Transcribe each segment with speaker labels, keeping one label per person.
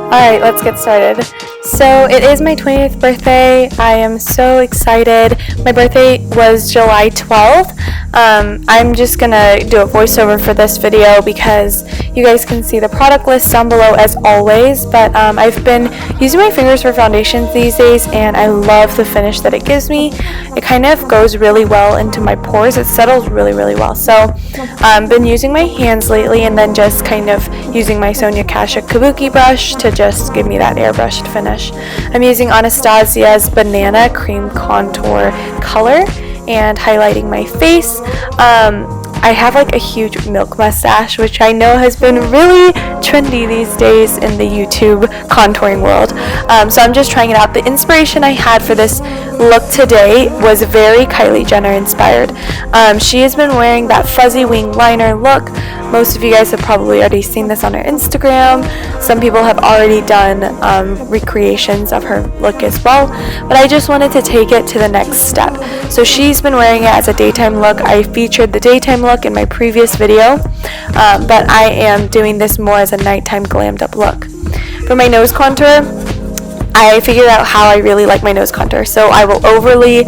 Speaker 1: Alright, let's get started. So it is my 20th birthday. I am so excited. My birthday was July 12th. I'm just gonna do a voiceover for this video because you guys can see the product list down below as always, but I've been using my fingers for foundations these days and I love the finish that it gives me. It kind of goes really well into my pores. It settles really well. So I've been using my hands lately and then just kind of using my Sonia Kashuk Kabuki brush to just give me that airbrushed finish. I'm using Anastasia's Banana Cream Contour color and highlighting my face. I have like a huge milk mustache, which I know has been really trendy these days in the YouTube contouring world. So I'm just trying it out. The inspiration I had for this look today was very Kylie Jenner inspired. She has been wearing that fuzzy wing liner look. Most of you guys have probably already seen this on her Instagram. Some people have already done recreations of her look as well, but I just wanted to take it to the next step. So she's been wearing it as a daytime look. I featured the daytime look in my previous video, but I am doing this more as a nighttime glammed up look. For my nose contour, I figured out how I really like my nose contour. So I will overly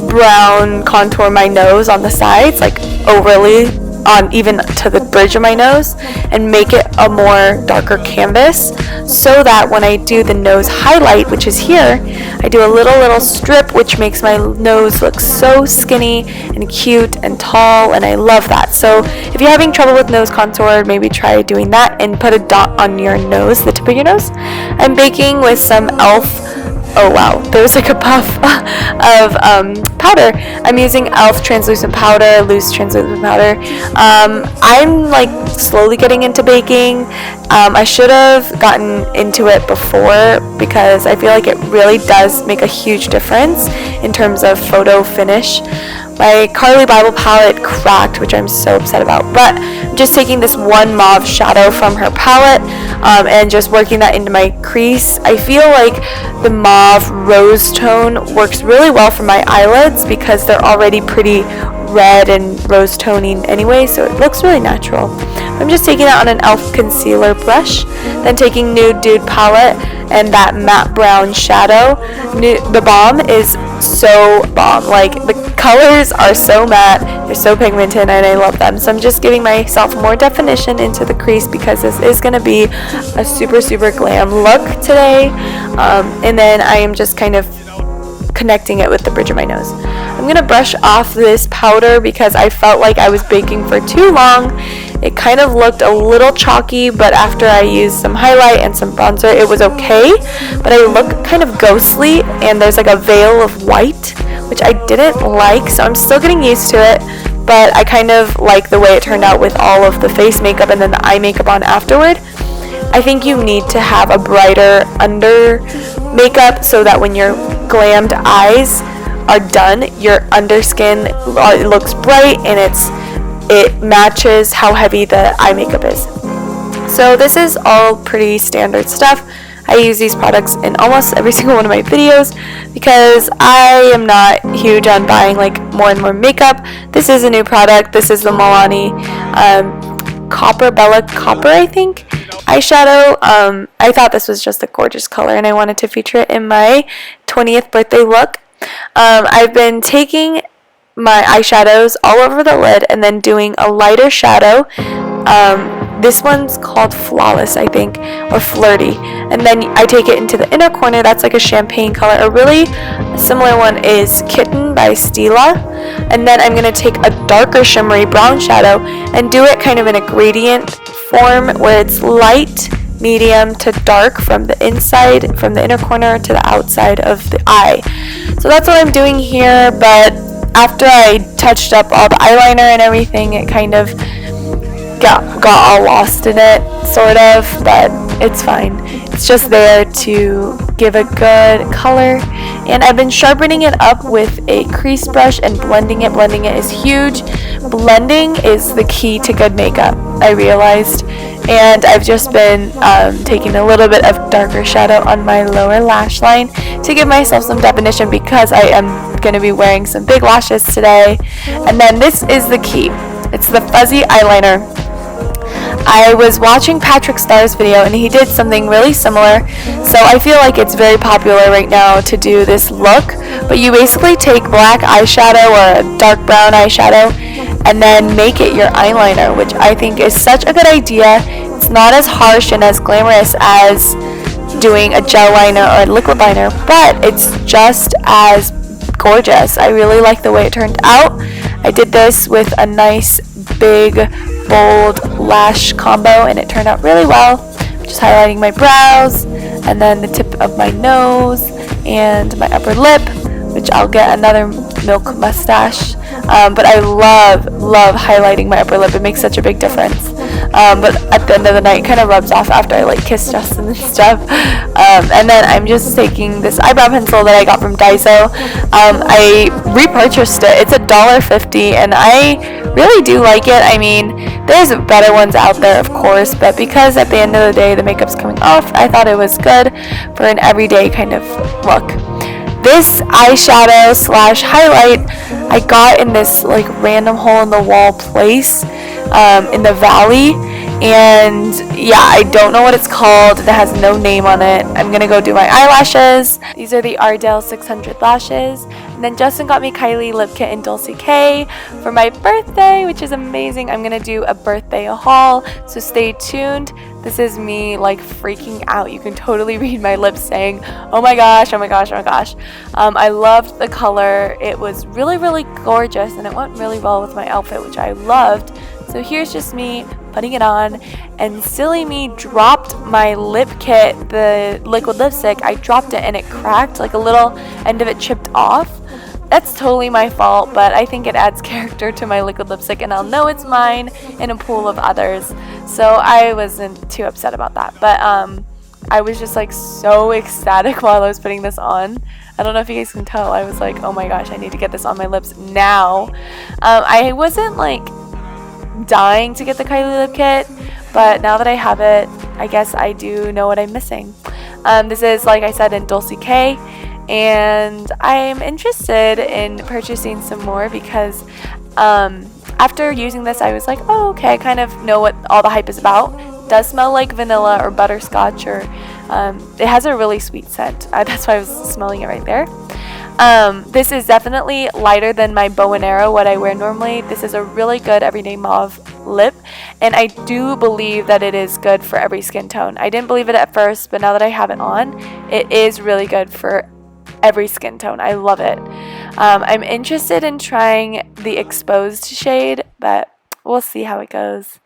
Speaker 1: brown contour my nose on the sides, like overly on even to the bridge of my nose, and make it a more darker canvas so that when I do the nose highlight, which is here, I do a little strip which makes my nose look so skinny and cute and tall, and I love that. So if you're having trouble with nose contour, maybe try doing that and put a dot on your nose, the tip of your nose. I'm baking with some e.l.f. Oh wow, there's like a puff of powder. I'm using e.l.f. translucent powder, loose translucent powder. I'm like slowly getting into baking. I should have gotten into it before because I feel like it really does make a huge difference in terms of photo finish. My Carli Bybel palette cracked, which I'm so upset about, but I'm just taking this one mauve shadow from her palette and just working that into my crease. I feel like the mauve rose tone works really well for my eyelids because they're already pretty red and rose toning anyway, so it looks really natural. I'm just taking it on an e.l.f. concealer brush, then taking Nude palette and that matte brown shadow. The Balm is so bomb. Like, the colors are so matte, they're so pigmented, and I love them. So I'm just giving myself more definition into the crease because this is going to be a super glam look today. And then I am just kind of connecting it with the bridge of my nose. I'm going to brush off this powder because I felt like I was baking for too long. It kind of looked a little chalky, but after I used some highlight and some bronzer, it was okay. But I look kind of ghostly, and there's like a veil of white, which I didn't like, so I'm still getting used to it. But I kind of like the way it turned out with all of the face makeup and then the eye makeup on afterward. I think you need to have a brighter under makeup so that when your glammed eyes are done, your underskin looks bright and it matches how heavy the eye makeup is. So this is all pretty standard stuff. I use these products in almost every single one of my videos because I am not huge on buying like more and more makeup. This is a new product. This is the Milani Bella Copper, I think, eyeshadow. I thought this was just a gorgeous color and I wanted to feature it in my 20th birthday look. I've been taking my eyeshadows all over the lid and then doing a lighter shadow. This one's called Flawless, I think, or Flirty. And then I take it into the inner corner. That's like a champagne color. A really similar one is Kitten by Stila. And then I'm going to take a darker shimmery brown shadow and do it kind of in a gradient form where it's light, medium to dark from the inside, from the inner corner to the outside of the eye. So that's what I'm doing here, but after I touched up all the eyeliner and everything, it kind of got all lost in it, sort of, but it's fine. It's just there to give a good color. And I've been sharpening it up with a crease brush and blending it. Blending it is huge. Blending is the key to good makeup, I realized. And I've just been taking a little bit of darker shadow on my lower lash line to give myself some definition because I am going to be wearing some big lashes today. And then this is the key. It's the fuzzy eyeliner. I was watching Patrick Starr's video and he did something really similar, so I feel like it's very popular right now to do this look. But you basically take black eyeshadow or a dark brown eyeshadow and then make it your eyeliner, which I think is such a good idea. It's not as harsh and as glamorous as doing a gel liner or a liquid liner, but it's just as gorgeous. I really like the way it turned out. I did this with a nice big bold lash combo and it turned out really well. Just highlighting my brows and then the tip of my nose and my upper lip, which I'll get another milk mustache. But I love highlighting my upper lip. It makes such a big difference. But at the end of the night, it kind of rubs off after I like kiss Justin and stuff. And then I'm just taking this eyebrow pencil that I got from Daiso. I repurchased it. It's $1.50 and I really do like it. I mean, there's better ones out there, of course, but because at the end of the day the makeup's coming off, I thought it was good for an everyday kind of look. This eyeshadow slash highlight I got in this like random hole in the wall place in the valley, and yeah, I don't know what it's called. It has no name on it. I'm gonna go do my eyelashes. These are the Ardell 600 lashes. And then Justin got me Kylie Lip Kit and Dolce for my birthday, which is amazing. I'm gonna do a birthday haul, so stay tuned. This is me like freaking out. You can totally read my lips saying, oh my gosh, oh my gosh, oh my gosh. I loved the color. It was really gorgeous and it went really well with my outfit, which I loved. So here's just me putting it on, and silly me dropped my lip kit, the liquid lipstick. I dropped it and it cracked, like a little end of it chipped off. That's totally my fault, but I think it adds character to my liquid lipstick and I'll know it's mine in a pool of others. So I wasn't too upset about that, but I was just like so ecstatic while I was putting this on. I don't know if you guys can tell. I was like, oh my gosh, I need to get this on my lips now. I wasn't like dying to get the Kylie Lip Kit, but now that I have it, I guess I do know what I'm missing. This is, like I said, in Dolce, and I'm interested in purchasing some more because after using this, I was like, oh, okay, I kind of know what all the hype is about. It does smell like vanilla or butterscotch, or it has a really sweet scent. That's why I was smelling it right there. This is definitely lighter than my bow and arrow, what I wear normally. This is a really good everyday mauve lip, and I do believe that it is good for every skin tone. I didn't believe it at first, but now that I have it on, it is really good for every skin tone. I love it. I'm interested in trying the exposed shade, but we'll see how it goes.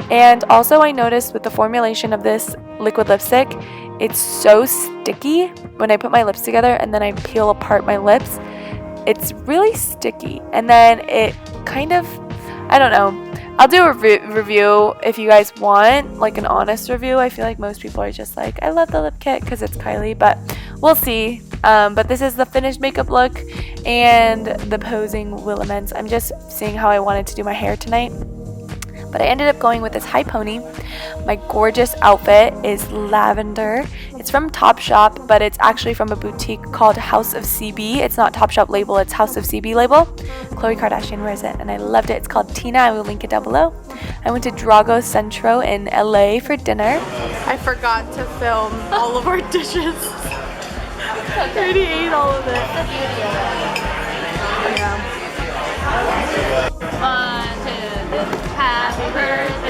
Speaker 1: And also I noticed with the formulation of this liquid lipstick, it's so sticky when I put my lips together and then I peel apart my lips. It's really sticky, and then it kind of, I don't know. I'll do a review if you guys want, like an honest review. I feel like most people are just like, I love the lip kit because it's Kylie, but we'll see. But this is the finished makeup look and the posing Willaments. I'm just seeing how I wanted to do my hair tonight. But I ended up going with this high pony. My gorgeous outfit is lavender. It's from Topshop, but it's actually from a boutique called House of CB. It's not Topshop label, it's House of CB label. Khloe Kardashian wears it, and I loved it. It's called Tyna. I will link it down below. I went to Drago Centro in LA for dinner.
Speaker 2: I forgot to film all of our dishes. I already ate all of it. Yeah.
Speaker 3: 1, 2, 3. Happy birthday.